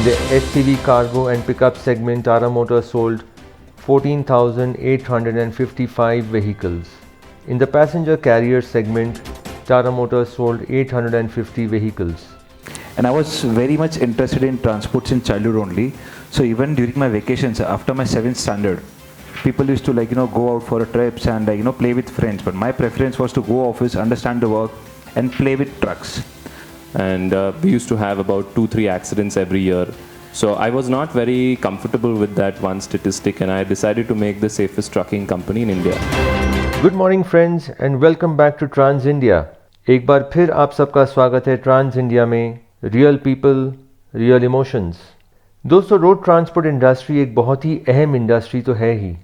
the SCV cargo and pickup segment, Tata Motors sold 14,855 vehicles. In the passenger carrier segment, Tata Motors sold 850 vehicles. And I was very much interested in transports in childhood only. So even during my vacations after my 7th standard, people used to go out for trips and play with friends. But my preference was to go office, understand the work, and play with trucks. And we used to have about 2-3 accidents every year. So I was not very comfortable with that one statistic, and I decided to make the safest trucking company in India. Good morning friends and welcome back to Trans India. एक बार फिर आप सबका स्वागत है trans India में real people real emotions. दोस्तों, road transport industry एक बहुत ही अहम इंडस्ट्री तो है ही,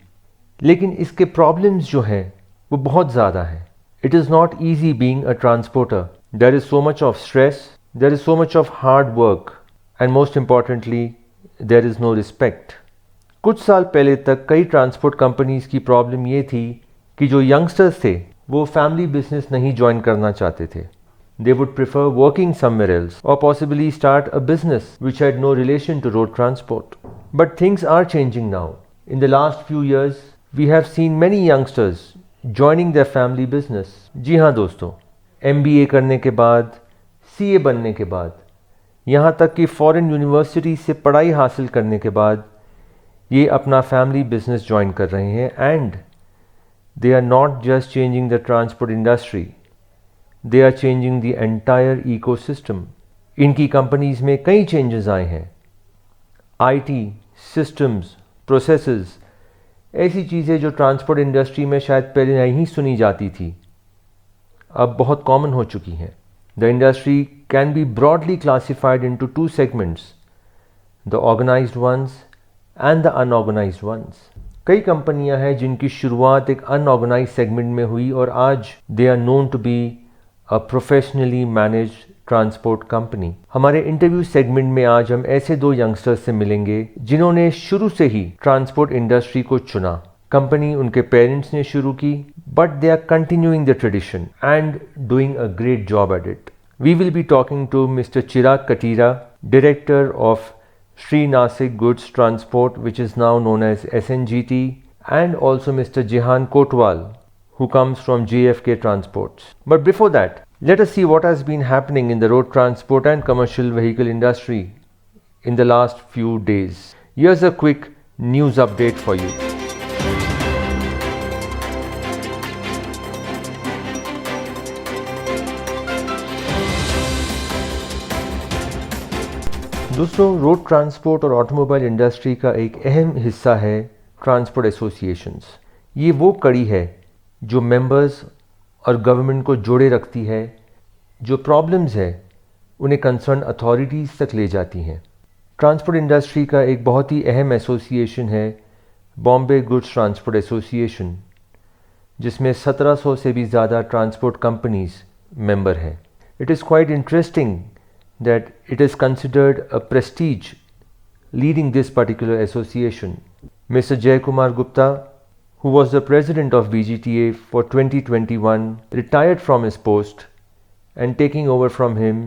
लेकिन इसके प्रॉब्लम्स जो हैं वो बहुत ज़्यादा हैं। It is not easy being a transporter. There is so much of stress, there is so much of hard work and most importantly there is no respect. कुछ साल पहले तक कई ट्रांसपोर्ट कंपनीज़ की प्रॉब्लम ये थी कि जो यंगस्टर्स थे वो फैमिली बिजनेस नहीं ज्वाइन करना चाहते थे। They would prefer working somewhere else और possibly start a business which had no relation to road transport. But things are changing now. In the last few years we have seen many youngsters joining their family business. जी हाँ दोस्तों, MBA करने के बाद, CA बनने के बाद, यहाँ तक कि फॉरेन यूनिवर्सिटी से पढ़ाई हासिल करने के बाद ये अपना फैमिली बिजनेस ज्वाइन कर रहे हैं। And they are not just changing the transport industry, they are changing the entire ecosystem. इनकी कंपनीज में कई चेंजेस आए हैं। IT, systems, processes, ऐसी चीज़ें जो ट्रांसपोर्ट इंडस्ट्री में शायद पहले नहीं सुनी जाती थी अब बहुत कॉमन हो चुकी हैं। The industry can be broadly classified into 2 segments, the organised ones and the unorganised ones. कई कंपनियां हैं जिनकी शुरुआत एक अनऑर्गेनाइज सेगमेंट में हुई और आज they are known to be a professionally managed transport company. हमारे इंटरव्यू सेगमेंट में आज हम ऐसे 2 यंगस्टर्स से मिलेंगे जिन्होंने शुरू से ही ट्रांसपोर्ट इंडस्ट्री को चुना। कंपनी उनके पेरेंट्स ने शुरू की, but they are continuing the tradition and doing a great job at it. We will be talking to mister Chirag Katira, director of Sri Nasik Goods Transport, which is now known as SNGT, and also Mr. Jihan Kotwal, who comes from JFK Transports. But before that, let us see what has been happening in the road transport and commercial vehicle industry in the last few days. Here's a quick news update for you. दोस्तों, road transport और automobile industry का एक अहम हिस्सा है transport associations. ये वो कड़ी है जो मेंबर्स और गवर्नमेंट को जोड़े रखती है, जो प्रॉब्लम्स है उन्हें कंसर्न अथॉरिटीज़ तक ले जाती हैं। ट्रांसपोर्ट इंडस्ट्री का एक बहुत ही अहम एसोसिएशन है बॉम्बे गुड्स ट्रांसपोर्ट एसोसिएशन, जिसमें 1700 से भी ज़्यादा ट्रांसपोर्ट कंपनीज मेंबर हैं। It is quite interesting that it is considered a prestige leading this particular association. Mr. Jay Kumar Gupta, who was the president of BGTA for 2021, retired from his post, and taking over from him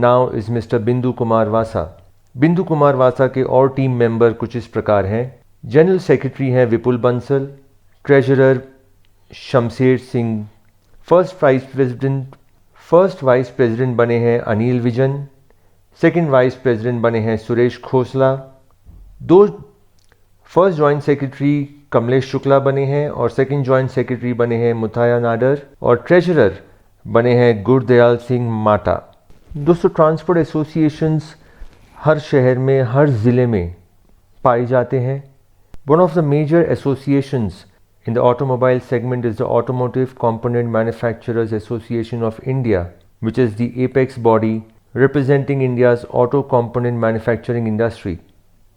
now is Mr. Bindu Kumar Vasa. Bindu Kumar Vasa के और team member कुछ इस प्रकार हैं। General secretary हैं Vipul Bansal, treasurer Shamsher Singh, first vice president बने हैं Anil Vijan, second vice president बने हैं Suresh Khosla, 2 first joint secretary Kamlesh Shukla बने हैं और सेकंड जॉइंट सेक्रेटरी बने हैं मुथाया नाडर, और ट्रेजरर बने हैं गुरदयाल सिंह माटा। दोस्तों, ट्रांसपोर्ट एसोसिएशंस हर शहर में, हर ज़िले में पाए जाते हैं। One of the major associations in the automobile segment is the Automotive Component Manufacturers Association of India, which is the apex body representing India's auto component manufacturing industry.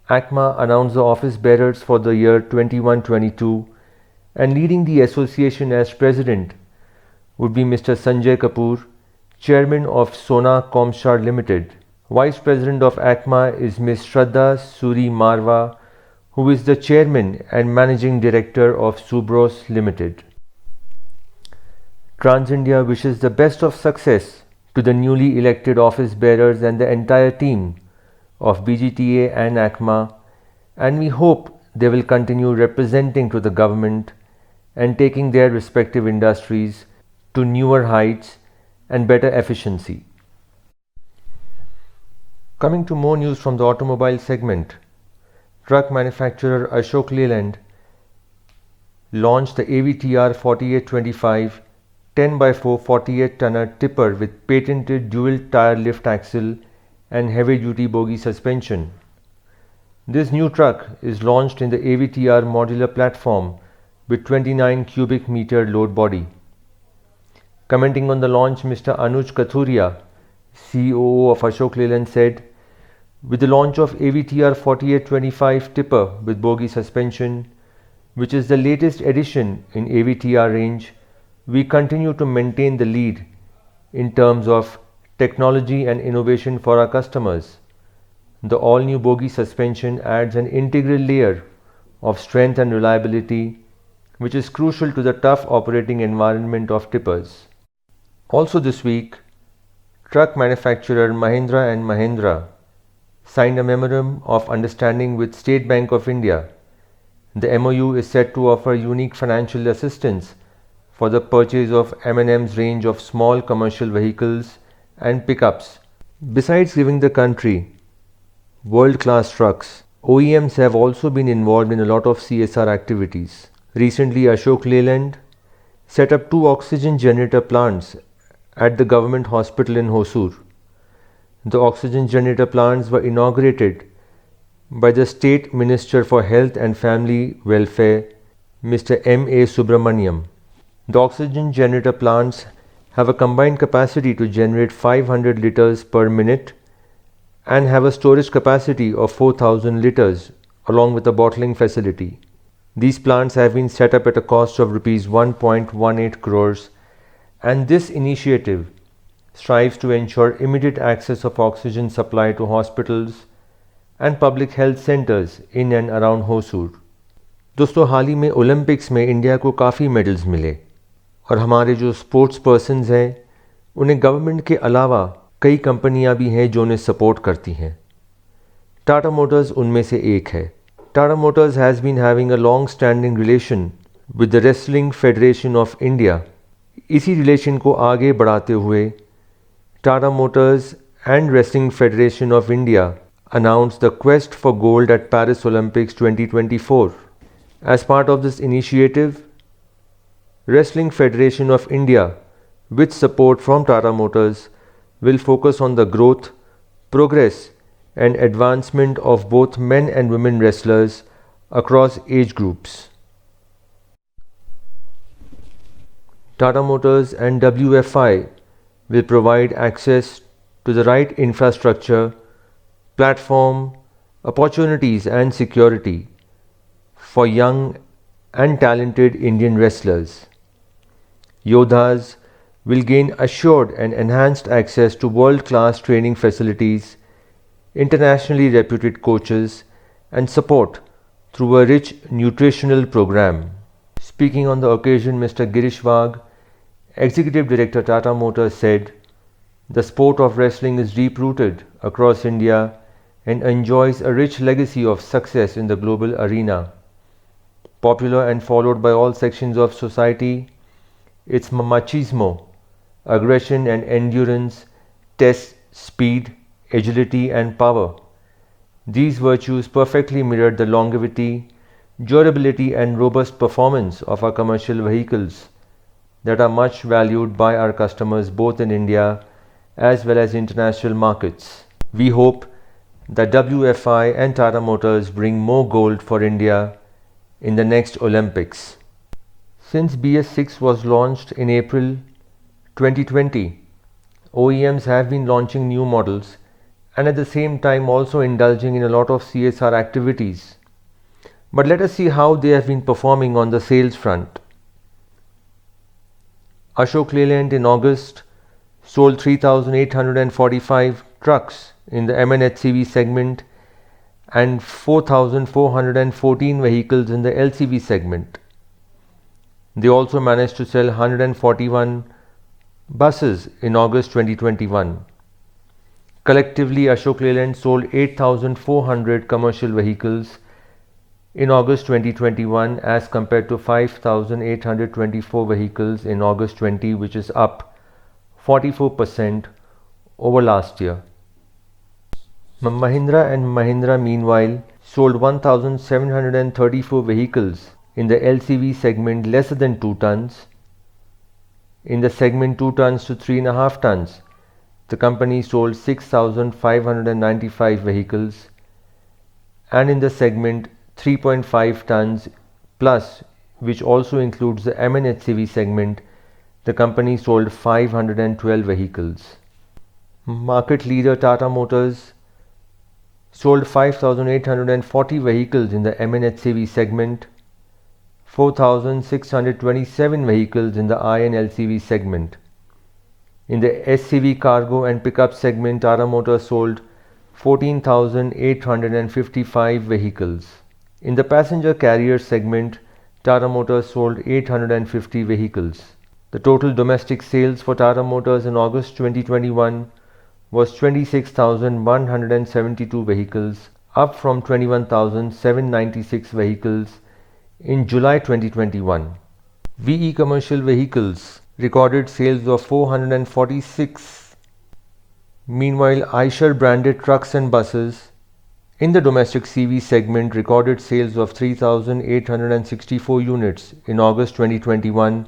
ACMA announced the office bearers for the year 21-22, and leading the association as president would be Mr. Sanjay Kapoor, chairman of Sona Comstar Limited. Vice president of ACMA is Ms. Shraddha Suri Marwa, who is the chairman and managing director of Subros Limited. Trans India wishes the best of success to the newly elected office bearers and the entire team of BGTA and ACMA, and we hope they will continue representing to the government and taking their respective industries to newer heights and better efficiency. Coming to more news from the automobile segment, truck manufacturer Ashok Leyland launched the AVTR 4825 10x4 48-tonner tipper with patented dual tire lift axle and heavy duty bogie suspension. This new truck is launched in the AVTR modular platform with 29 cubic meter load body. Commenting on the launch, Mr. Anuj Kathuria, COO of Ashok Leyland, said, "With the launch of AVTR 4825 tipper with bogie suspension, which is the latest addition in AVTR range, we continue to maintain the lead in terms of technology and innovation for our customers. The all-new bogie suspension adds an integral layer of strength and reliability, which is crucial to the tough operating environment of tippers." Also this week, truck manufacturer Mahindra & Mahindra signed a memorandum of understanding with State Bank of India. The MOU is set to offer unique financial assistance for the purchase of M&M's range of small commercial vehicles and pickups. Besides giving the country world-class trucks, OEMs have also been involved in a lot of CSR activities. Recently, Ashok Leyland set up 2 oxygen generator plants at the government hospital in Hosur. The oxygen generator plants were inaugurated by the State Minister for Health and Family Welfare, Mr. M.A. Subramaniam. The oxygen generator plants have a combined capacity to generate 500 liters per minute and have a storage capacity of 4,000 liters along with a bottling facility. These plants have been set up at a cost of Rs 1.18 crores, and this initiative strives to ensure immediate access of oxygen supply to hospitals and public health centers in and around Hosur. दोस्तों, हाल ही में Olympics में India को काफ़ी medals मिले और हमारे जो sports persons हैं उन्हें गवर्नमेंट के अलावा कई कंपनियां भी हैं जो उन्हें सपोर्ट करती हैं। टाटा मोटर्स उनमें से एक है। Tata Motors has been having a long standing relation with the Wrestling Federation of India. इसी रिलेशन को आगे बढ़ाते हुए Tata Motors and Wrestling Federation of India announced the quest for gold at Paris Olympics 2024. As part of this initiative, Wrestling Federation of India, with support from Tata Motors, will focus on the growth, progress and advancement of both men and women wrestlers across age groups. Tata Motors and WFI will provide access to the right infrastructure, platform, opportunities and security for young and talented Indian wrestlers. Yodhas will gain assured and enhanced access to world-class training facilities, internationally reputed coaches and support through a rich nutritional program. Speaking on the occasion, Mr. Girish Wagh, Executive Director Tata Motors, said, "The sport of wrestling is deep-rooted across India and enjoys a rich legacy of success in the global arena. Popular and followed by all sections of society, its machismo, aggression and endurance test speed, agility and power. These virtues perfectly mirror the longevity, durability and robust performance of our commercial vehicles that are much valued by our customers both in India as well as international markets. We hope that WFI and Tata Motors bring more gold for India in the next Olympics." Since BS6 was launched in April 2020, OEMs have been launching new models and at the same time also indulging in a lot of CSR activities. But let us see how they have been performing on the sales front. Ashok Leyland in August sold 3,845 trucks in the MNHCV segment and 4,414 vehicles in the LCV segment. They also managed to sell 141 buses in August 2021. Collectively, Ashok Leyland sold 8,400 commercial vehicles in August 2021 as compared to 5,824 vehicles in August 20, which is up 44% over last year. Mahindra and Mahindra meanwhile sold 1,734 vehicles in the LCV segment lesser than 2 tons. In the segment 2 tons to 3.5 tons, the company sold 6,595 vehicles, and in the segment 3.5 tons plus, which also includes the MNHCV segment, the company sold 512 vehicles. Market leader Tata Motors sold 5,840 vehicles in the MNHCV segment, 4,627 vehicles in the INLCV segment. In the SCV cargo and pickup segment, Tata Motors sold 14,855 vehicles. In the passenger carrier segment, Tata Motors sold 850 vehicles. The total domestic sales for Tata Motors in August 2021 was 26,172 vehicles, up from 21,796 vehicles in July 2021. VE Commercial Vehicles recorded sales of 446. Meanwhile, Eicher branded trucks and buses in the domestic CV segment recorded sales of 3,864 units in August 2021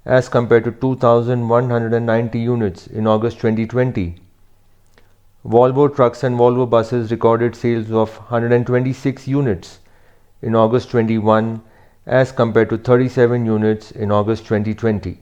as compared to 2,190 units in August 2020. Volvo trucks and Volvo buses recorded sales of 126 units in August 21 as compared to 37 units in August 2020.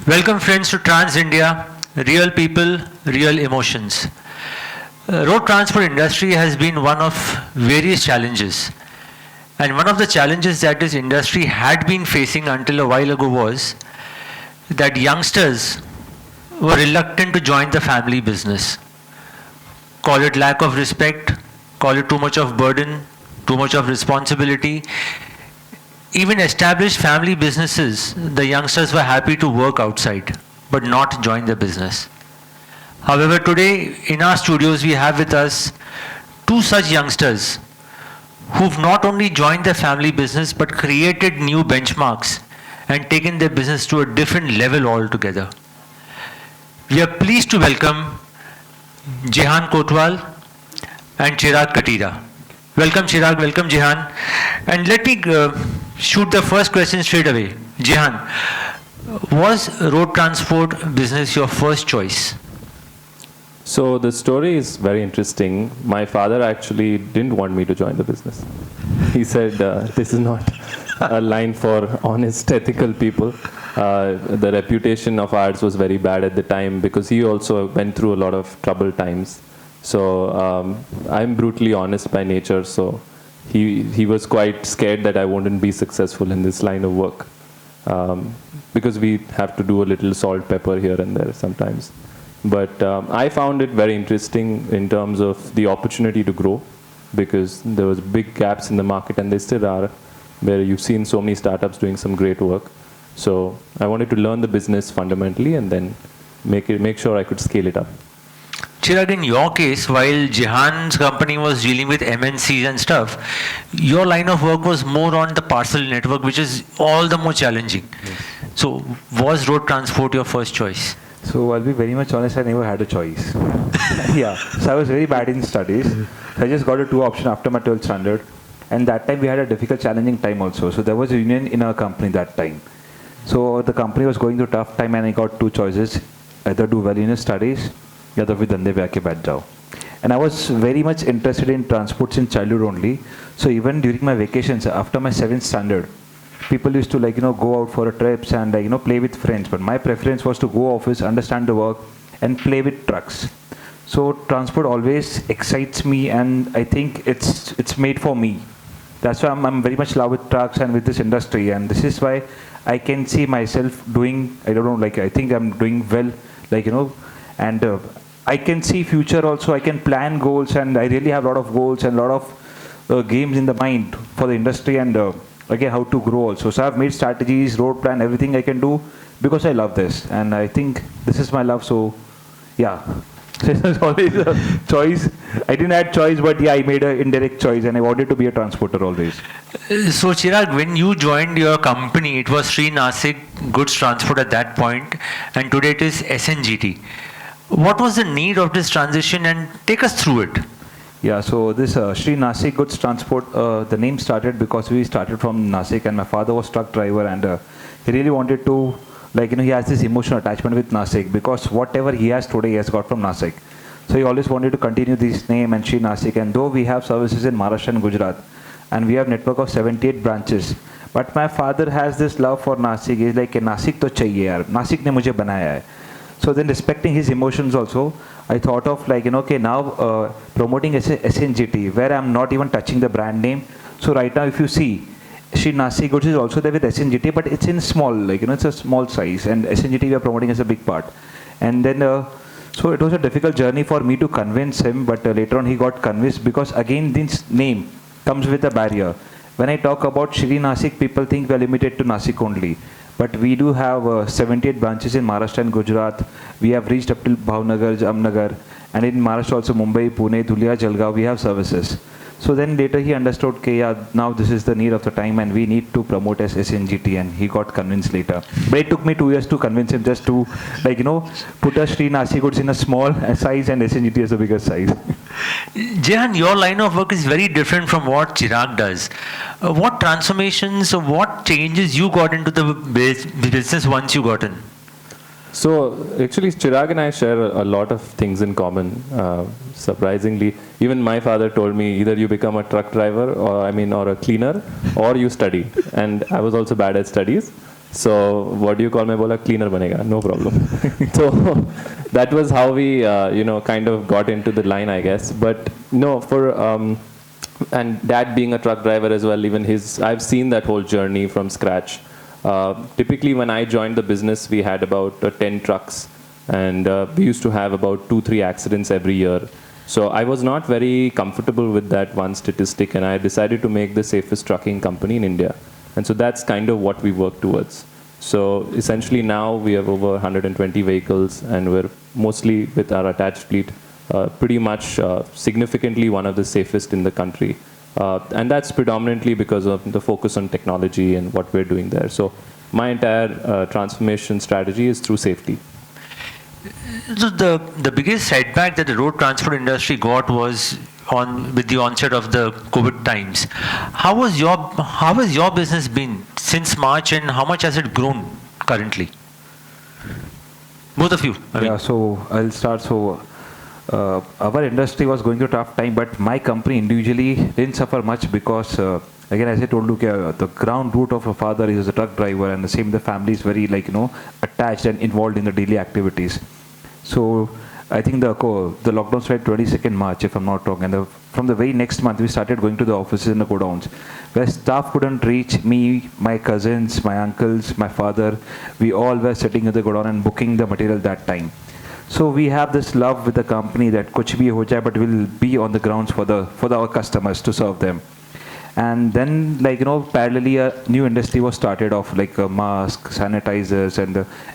Welcome friends to Trans India, real people, real emotions. Road transport industry has been one of various challenges, and one of the challenges that this industry had been facing until a while ago was that youngsters were reluctant to join the family business. Call it lack of respect, call it too much of burden, too much of responsibility. Even established family businesses, the youngsters were happy to work outside, but not join the business. However, today in our studios we have with us two such youngsters who've not only joined the family business but created new benchmarks and taken their business to a different level altogether. We are pleased to welcome Jehan Kotwal and Chirag Katira. Welcome Chirag, welcome Jehan. And let me shoot the first question straight away. Jehan, was road transport business your first choice? So the story is very interesting. My father actually didn't want me to join the business. He said, this is not a line for honest, ethical people. The reputation of ours was very bad at the time because he also went through a lot of troubled times. So I'm brutally honest by nature, so he was quite scared that I wouldn't be successful in this line of work because we have to do a little salt, pepper here and there sometimes. But I found it very interesting in terms of the opportunity to grow because there was big gaps in the market and they still are, where you've seen so many startups doing some great work. So I wanted to learn the business fundamentally and then make sure I could scale it up. Chirag, in your case, while Jehan's company was dealing with MNCs and stuff, your line of work was more on the parcel network, which is all the more challenging. Yes. So was road transport your first choice? So I'll be very much honest, I never had a choice. Yeah, so I was very bad in studies. So I just got a 2 option after my 12th standard. And that time we had a difficult, challenging time also. So there was a union in our company that time. So the company was going through a tough time and I got 2 choices. Either do well in your studies, या तो फिर धंधे पे आके बैठ जाओ. And I was very much interested in transports in childhood only. So even during my vacations, after my 7th standard, people used to go out for trips and play with friends. But my preference was to go office, understand the work, and play with trucks. So transport always excites me, and I think it's made for me. That's why I'm very much in love with trucks and with this industry, and this is why I can see myself doing, I don't know, like I think I'm doing well, like, and I can see future also. I can plan goals, and I really have a lot of goals and a lot of games in the mind for the industry, and again, how to grow also. So I've made strategies, road plan, everything I can do because I love this, and I think this is my love. So yeah. So it was always a choice. I didn't have choice, but yeah, I made an indirect choice, and I wanted to be a transporter always. So Chirag, when you joined your company, it was Sri Nasik Goods Transport at that point, and today it is SNGT. What was the need of this transition, and take us through it? Yeah, so this Sri Nasik Goods Transport, the name started because we started from Nasik, and my father was truck driver, and he really wanted to, like, he has this emotional attachment with Nasik because whatever he has today, he has got from Nasik. So he always wanted to continue this name and Sri Nasik, and though we have services in Maharashtra and Gujarat, and we have network of 78 branches, but my father has this love for Nasik. He's like, Nasik to chahiye yaar, Nasik ne mujhe banaya hai. So then, respecting his emotions also, I thought of, like, okay, now promoting SNGT, where I'm not even touching the brand name. So right now, if you see, Sri Nasik Goods is also there with SNGT, but it's in small, like, it's a small size, and SNGT we are promoting as a big part. And then, so it was a difficult journey for me to convince him, but later on he got convinced because again, this name comes with a barrier. When I talk about Sri Nasik, people think we are limited to Nasik only. But we do have 78 branches in Maharashtra and Gujarat. We have reached up till Bhavnagar, Jamnagar, and in Maharashtra also Mumbai, Pune, Dhulia, Jalgaon, we have services. So then later he understood, okay, yeah, now this is the need of the time and we need to promote as SNGT, and he got convinced later. But it took me 2 years to convince him just to, like, put a Sri Nasik Goods in a small size and SNGT as a bigger size. Jehan, your line of work is very different from what Chirag does. What transformations or what changes you got into the business once you got in? So actually, Chirag and I share a lot of things in common. Surprisingly, even my father told me either you become a truck driver, or a cleaner, or you study. And I was also bad at studies. So what do you call me? Bola cleaner banega, no problem. So that was how we, kind of got into the line, I guess. But no, and dad being a truck driver as well, even I've seen that whole journey from scratch. Typically, when I joined the business, we had about 10 trucks, and we used to have about 2-3 accidents every year. So I was not very comfortable with that one statistic, and I decided to make the safest trucking company in India. And so that's kind of what we work towards. So essentially now we have over 120 vehicles, and we're mostly with our attached fleet, pretty much significantly one of the safest in the country. And that's predominantly because of the focus on technology and what we're doing there. So my entire transformation strategy is through safety. So the biggest setback that the road transport industry got was with the onset of the COVID times. How has your business been since March, and how much has it grown currently? Both of you. Yeah, so I'll start. So our industry was going through a tough time, but my company individually didn't suffer much because, again, as I told you, the ground root of a father is a truck driver, and the same, the family is very, attached and involved in the daily activities. So I think the lockdown started 22nd March, if I'm not wrong, and from the very next month, we started going to the offices and the godowns, where staff couldn't reach me, my cousins, my uncles, my father. We all were sitting in the godown and booking the material that time. So we have this love with the company that kuch bhi ho jaye, but we'll be on the grounds for our customers to serve them. And then, parallelly a new industry was started off, like masks, sanitizers,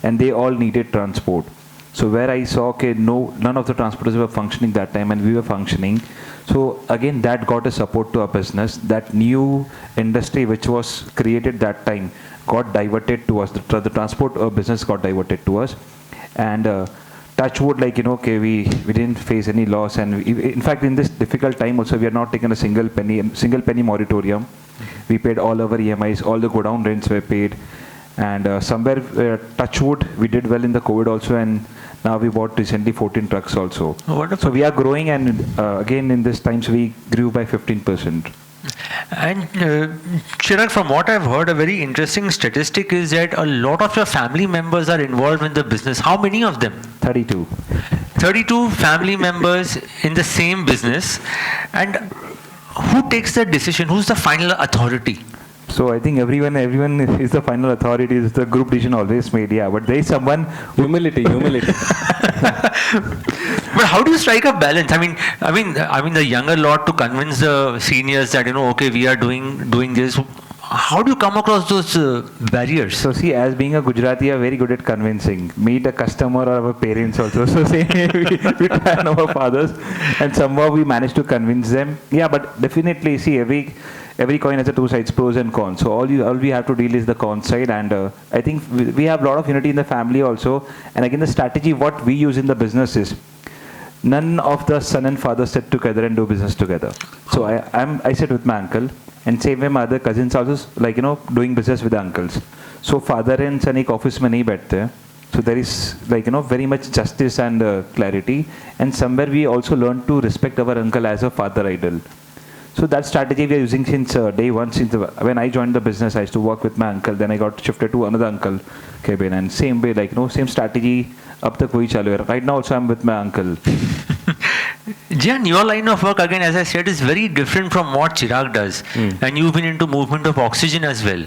and they all needed transport. So where I saw, okay, none of the transporters were functioning that time, and we were functioning. So again, that got a support to our business. That new industry which was created that time got diverted to us. The transport business got diverted to us, and touch wood, okay, we didn't face any loss, and in fact, in this difficult time also, we are not taken a single penny moratorium. We paid all our EMIs, all the godown rents were paid, and somewhere, touch wood, we did well in the COVID also, and now we bought recently 14 trucks also. So we are growing, and again in this times we grew by 15%. And Chirag, from what I've heard, a very interesting statistic is that a lot of your family members are involved in the business. How many of them? 32. 32 family members in the same business. And who takes the decision? Who's the final authority? So I think everyone is the final authority. Is the group decision always made? Yeah, but there is someone. Humility. But how do you strike a balance? I mean, the younger lot to convince the seniors that okay, we are doing this. How do you come across those barriers? So see, as being a Gujarati, are very good at convincing. Meet a customer or our parents also. So say we try on our fathers, and somehow we manage to convince them. Yeah, but definitely see every coin has a two sides, pros and cons. So all we have to deal is the con side, and I think we have a lot of unity in the family also. And again, the strategy what we use in the business is none of the son and father sit together and do business together. So I sit with my uncle, and same way my other cousins also doing business with the uncles. So father and son एक office में नहीं बैठते हैं. So there is very much justice and clarity, and somewhere we also learn to respect our uncle as a father idol. So that strategy we are using since day one. When I joined the business, I used to work with my uncle. Then I got shifted to another uncle, Kevin, and same way same strategy. Up तक वही चालू है. Right now also I'm with my uncle. Jan, your line of work, again, as I said, is very different from what Chirag does. And you've been into movement of oxygen as well.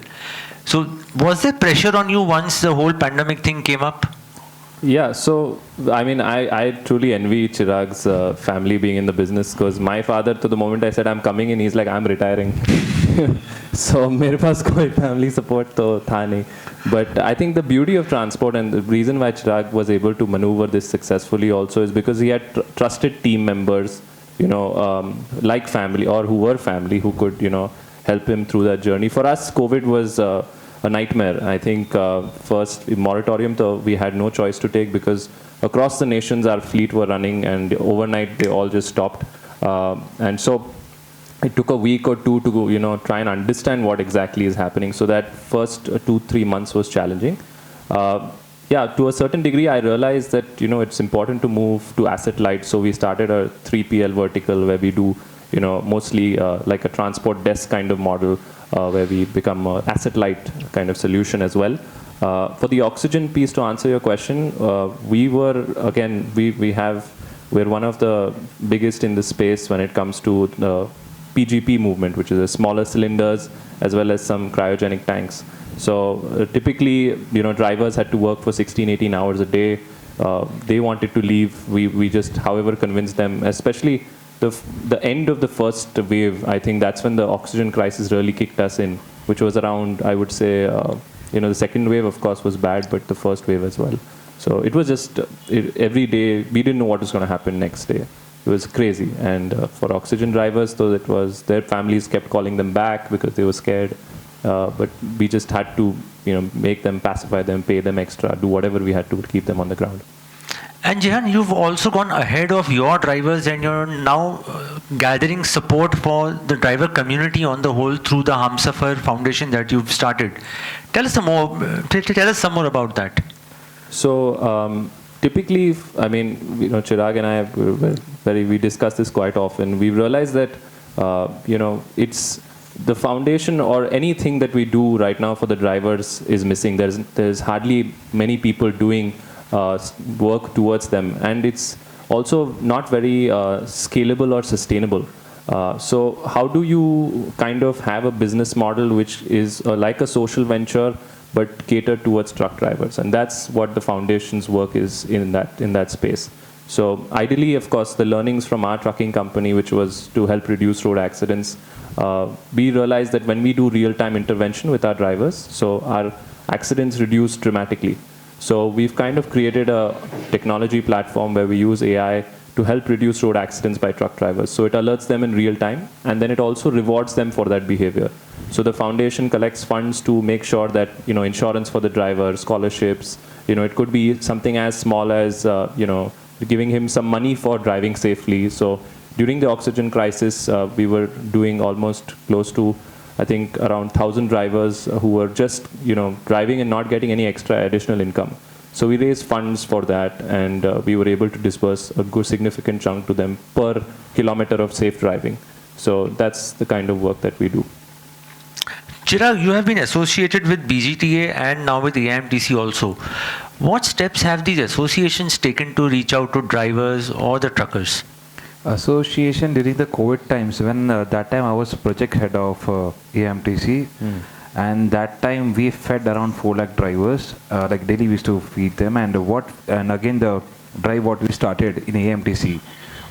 So was there pressure on you once the whole pandemic thing came up? Yeah, so I mean, I truly envy Chirag's family being in the business, because my father, to the moment I said I'm coming in, he's like, I'm retiring. So मेरे पास कोई family support तो था नहीं. But I think the beauty of transport, and the reason why Chirag was able to maneuver this successfully also, is because he had trusted team members, like family, or who were family, who could help him through that journey. For us, COVID was a nightmare. I think first moratorium, though, we had no choice to take, because across the nations our fleet were running, and overnight they all just stopped. And so it took a week or two to try and understand what exactly is happening. So that first 2-3 months was challenging. Yeah, to a certain degree, I realized that it's important to move to asset light. So we started a 3PL vertical where we do mostly like a transport desk kind of model, where we become an asset light kind of solution as well. For the oxygen piece, to answer your question, we're one of the biggest in the space when it comes to the PGP movement, which is the smaller cylinders as well as some cryogenic tanks. So typically, drivers had to work for 16-18 hours a day. They wanted to leave. We just, however, convinced them, especially the end of the first wave. I think that's when the oxygen crisis really kicked us in, which was around, I would say, the second wave, of course, was bad, but the first wave as well. So it was just every day, we didn't know what was going to happen next day. It was crazy. And for oxygen drivers, though, it was, their families kept calling them back because they were scared. But we just had to, make them, pacify them, pay them extra, do whatever we had to keep them on the ground. And Jehan, you've also gone ahead of your drivers, and you're now gathering support for the driver community on the whole through the Humsafar Foundation that you've started. Tell us some more. Tell us some more about that. So typically, I mean, Chirag and I, we discuss this quite often. We realize that it's the foundation, or anything that we do right now for the drivers is missing. There's hardly many people doing work towards them, and it's also not very scalable or sustainable. So how do you kind of have a business model which is like a social venture but cater towards truck drivers? And that's what the foundation's work is in that space. So ideally, of course, the learnings from our trucking company, which was to help reduce road accidents, we realized that when we do real-time intervention with our drivers, so our accidents reduce dramatically. So we've kind of created a technology platform where we use AI to help reduce road accidents by truck drivers. So it alerts them in real time, and then it also rewards them for that behavior. So the foundation collects funds to make sure that, insurance for the driver, scholarships, it could be something as small as, giving him some money for driving safely. So during the oxygen crisis, we were doing almost close to, I think, around 1,000 drivers who were just, driving and not getting any extra additional income. So we raised funds for that, and we were able to disburse a good significant chunk to them per kilometer of safe driving. So that's the kind of work that we do. Chirag, you have been associated with BGTA and now with AIMTC also. What steps have these associations taken to reach out to drivers or the truckers? Association during the COVID times, when that time I was project head of AMTC, and that time we fed around 4 lakh drivers, like daily we used to feed them, and again the drive what we started in AMTC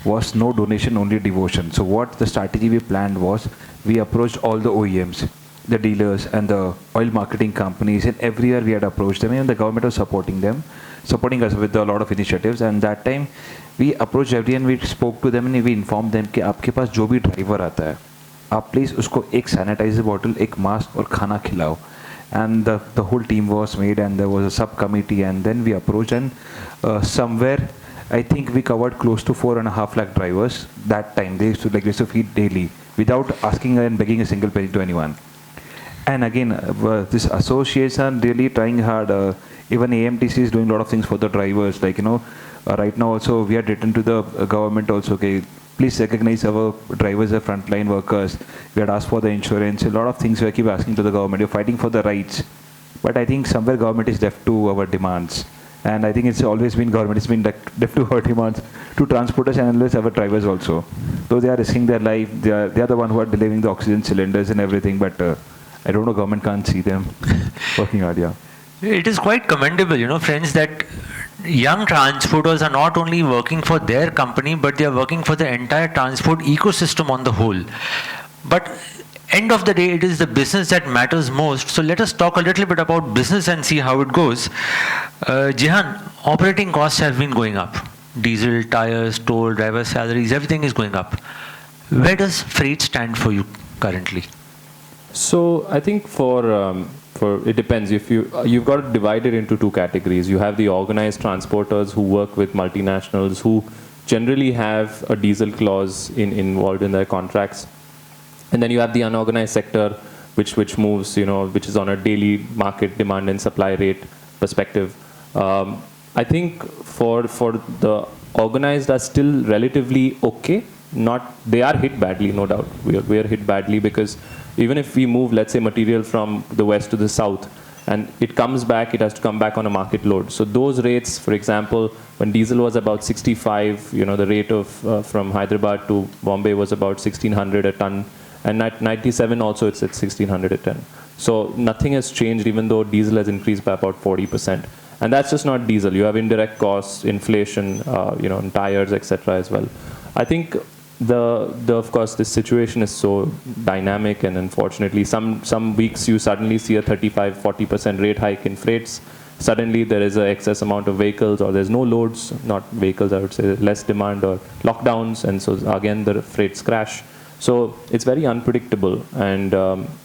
was no donation, only devotion. So what the strategy we planned was, we approached all the OEMs, the dealers and the oil marketing companies, and everywhere we had approached them, and the government was supporting us with a lot of initiatives. And that time we approached everyone, we spoke to them and we informed them कि आपके पास जो भी driver आता है, आप please उसको एक sanitiser bottle, एक मास्क और खाना खिलाओ. And the whole team was made, and there was a subcommittee, and then we approached, and somewhere I think we covered close to 4.5 lakh drivers that time. They used to feed daily without asking and begging a single penny to anyone. And again, this association really trying hard. Even AMTC is doing a lot of things for the drivers. Like, right now also we had written to the government also, okay, please recognize our drivers as frontline workers. We had asked for the insurance. A lot of things we keep asking to the government. We're fighting for the rights. But I think somewhere government is deaf to our demands. And I think it's always been government, it's been deaf to our demands to transporters and as our drivers also. Though they are risking their life, they are the one who are delivering the oxygen cylinders and everything, but I don't know, government can't see them working hard, yeah. It is quite commendable, friends, that young transporters are not only working for their company, but they are working for the entire transport ecosystem on the whole. But end of the day, it is the business that matters most. So let us talk a little bit about business and see how it goes. Jihan, operating costs have been going up. Diesel, tires, toll, driver salaries, everything is going up. Where does freight stand for you currently? So I think for it depends. If you've got to divide it into two categories. You have the organized transporters who work with multinationals who generally have a diesel clause involved in their contracts. And then you have the unorganized sector, which moves, which is on a daily market demand and supply rate perspective. I think for the organized are still relatively okay. They are hit badly, no doubt. We are hit badly because even if we move, let's say, material from the west to the south, and it comes back, it has to come back on a market load. So those rates, for example, when diesel was about 65, the rate of from Hyderabad to Bombay was about 1600 a ton. And at 97 also it's at 1600 a ton. So nothing has changed, even though diesel has increased by about 40%. And that's just not diesel. You have indirect costs, inflation, in tires, etc. as well. I think of course this situation is so dynamic, and unfortunately some weeks you suddenly see a 35-40% rate hike in freights. Suddenly there is an excess amount of vehicles, or there's no loads, not vehicles, I would say, less demand or lockdowns, and so again the freights crash. So it's very unpredictable, and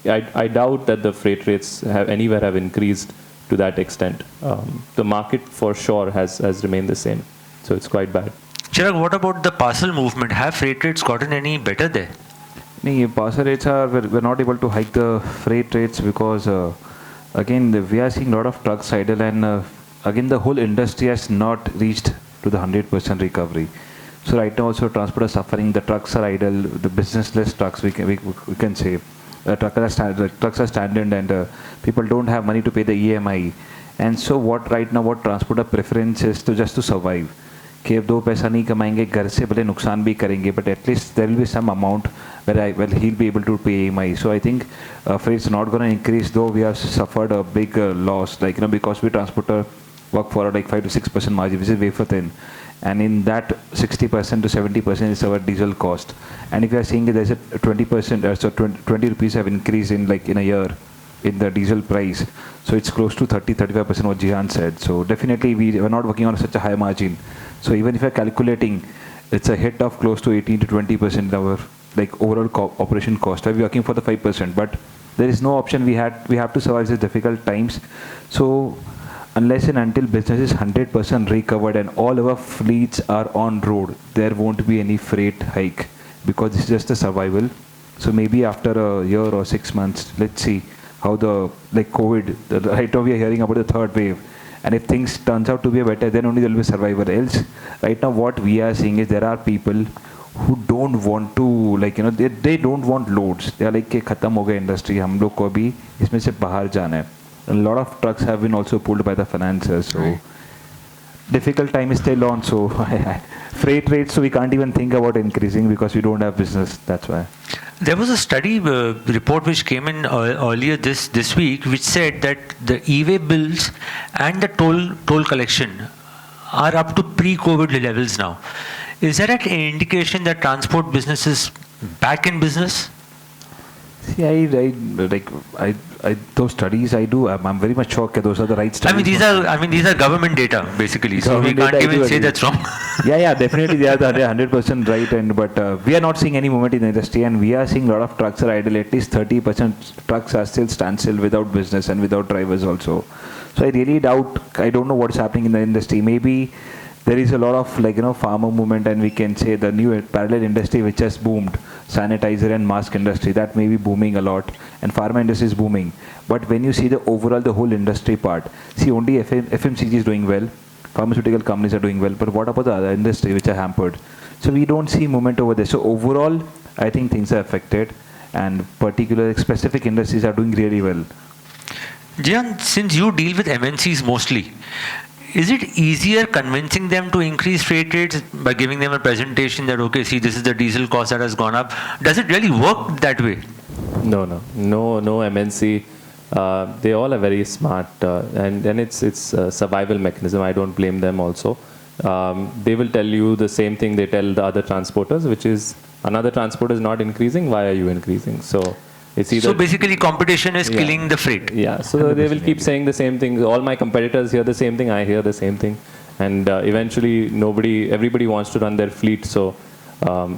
I doubt that the freight rates have increased to that extent. The market for sure has remained the same, so it's quite bad. Chirag, what about the parcel movement? Have freight rates gotten any better there? No, parcel rates we're not able to hike the freight rates because again we are seeing a lot of trucks idle, and again the whole industry has not reached to the 100% recovery. So right now also transport is suffering. The trucks are idle. The businessless trucks we can say. Trucks are standard, and people don't have money to pay the EMI. And so what transporter preference is just to survive. कि अब 2 पैसा नहीं कमाएंगे, घर से भले नुकसान भी करेंगे, but at least there will be some amount where he'll be able to pay EMI. So I think freight's not going to increase, though we have suffered a big loss, because we transporter work for like 5 to 6% margin, which is wafer thin. And in that 60% to 70% is our diesel cost. And if you are seeing there's a 20%, so 20 rupees have increased in a year in the diesel price. So it's close to 30-35% what Jihan said. So definitely we are not working on such a high margin. So even if you're calculating, it's a hit of close to 18 to 20% in our overall operation cost. We're working for the 5%, but there is no option. We have to survive these difficult times. So unless and until business is 100% recovered and all our fleets are on road, there won't be any freight hike, because this is just a survival. So maybe after a year or 6 months, let's see how COVID, right now we are hearing about the third wave. And if things turns out to be better, then only there will be survival. Else, right now what we are seeing is there are people who don't want to, they don't want loads. They are like, khatam ho gaya industry, hum log ko abhi isme se bahar jana hai. A lot of trucks have been also pulled by the financiers. So difficult time is still on. So freight rates, so we can't even think about increasing because we don't have business. That's why. There was a study report which came in earlier this week, which said that the e-way bills and the toll collection are up to pre-COVID levels now. Is that an indication that transport business is back in business? See, I those studies I do. I'm very much shocked that those are the right studies. These are government data basically. So we can't even say that's wrong. Yeah, definitely they are 100% right. But we are not seeing any movement in the industry, and we are seeing a lot of trucks are idle. At least 30% trucks are still standstill without business and without drivers also. So I really doubt. I don't know what's happening in the industry. Maybe there is a lot of farmer movement, and we can say the new parallel industry which has boomed, sanitizer and mask industry, that may be booming a lot, and pharma industry is booming. But when you see the whole industry part, see only FMCG is doing well, pharmaceutical companies are doing well, but what about the other industry which are hampered? So we don't see movement over there. So overall, I think things are affected, and particular specific industries are doing really well. Jian, since you deal with MNCs mostly, is it easier convincing them to increase freight rates by giving them a presentation that, okay, see, this is the diesel cost that has gone up? Does it really work that way? No MNC. They all are very smart, and it's a survival mechanism. I don't blame them also. They will tell you the same thing they tell the other transporters, which is another transporter is not increasing. Why are you increasing? So it's either. So basically, competition is killing the freight. Yeah. So they will keep saying the same thing. All my competitors hear the same thing. I hear the same thing, and eventually everybody wants to run their fleet. So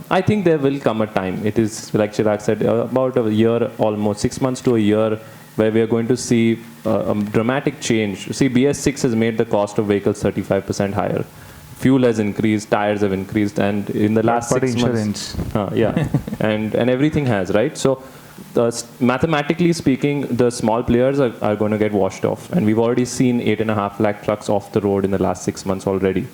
I think there will come a time. It is like Chirag said, about a year, almost 6 months to a year, where we are going to see a dramatic change. See, BS6 has made the cost of vehicles 35% higher. Fuel has increased, tires have increased, and in the last 6 months, and everything has, right? So mathematically speaking, the small players are going to get washed off, and we've already seen 8.5 lakh trucks off the road in the last 6 months already.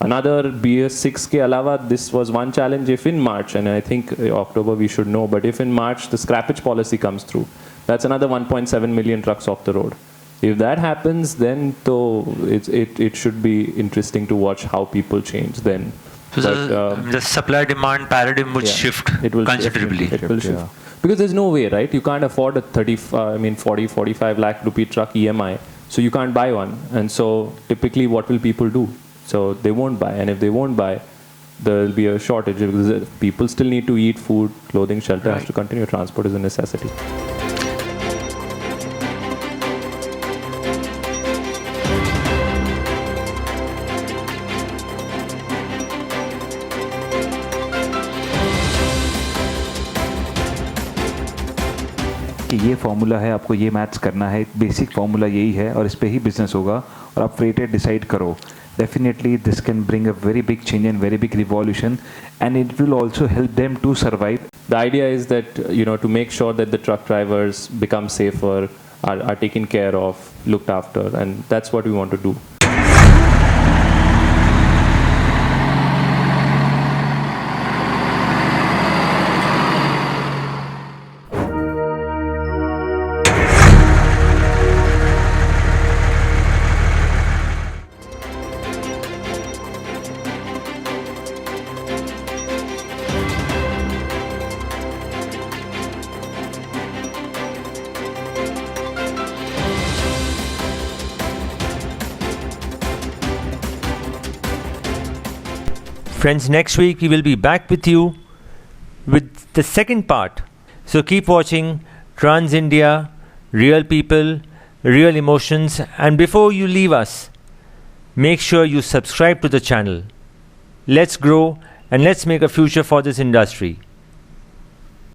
Another BS6 ke alawa, this was one challenge. If in March, and I think October we should know, but if in March the scrappage policy comes through, that's another 1.7 million trucks off the road. If that happens, then it should be interesting to watch how people change then. So the supply-demand paradigm would shift considerably. It will shift. Because there's no way, right? You can't afford a 40, 45 lakh rupee truck EMI. So you can't buy one. And so typically what will people do? So they won't buy. And if they won't buy, there will be a shortage because people still need to eat, food, clothing, shelter has to continue. Transport is a necessity. कि ये formula है, आपको ये maths करना है, basic formula यही है और इस पे ही बिजनेस होगा और आप फ्रेट रेट डिसाइड करो. Definitely this can bring a very big change and very big revolution, and it will also help them to survive. The idea is that, to make sure that the truck drivers become safer, are taken care of, looked after, and that's what we want to do. Friends, next week we will be back with you with the second part. So keep watching Trans India, Real People, Real Emotions, and before you leave us, make sure you subscribe to the channel. Let's grow and let's make a future for this industry.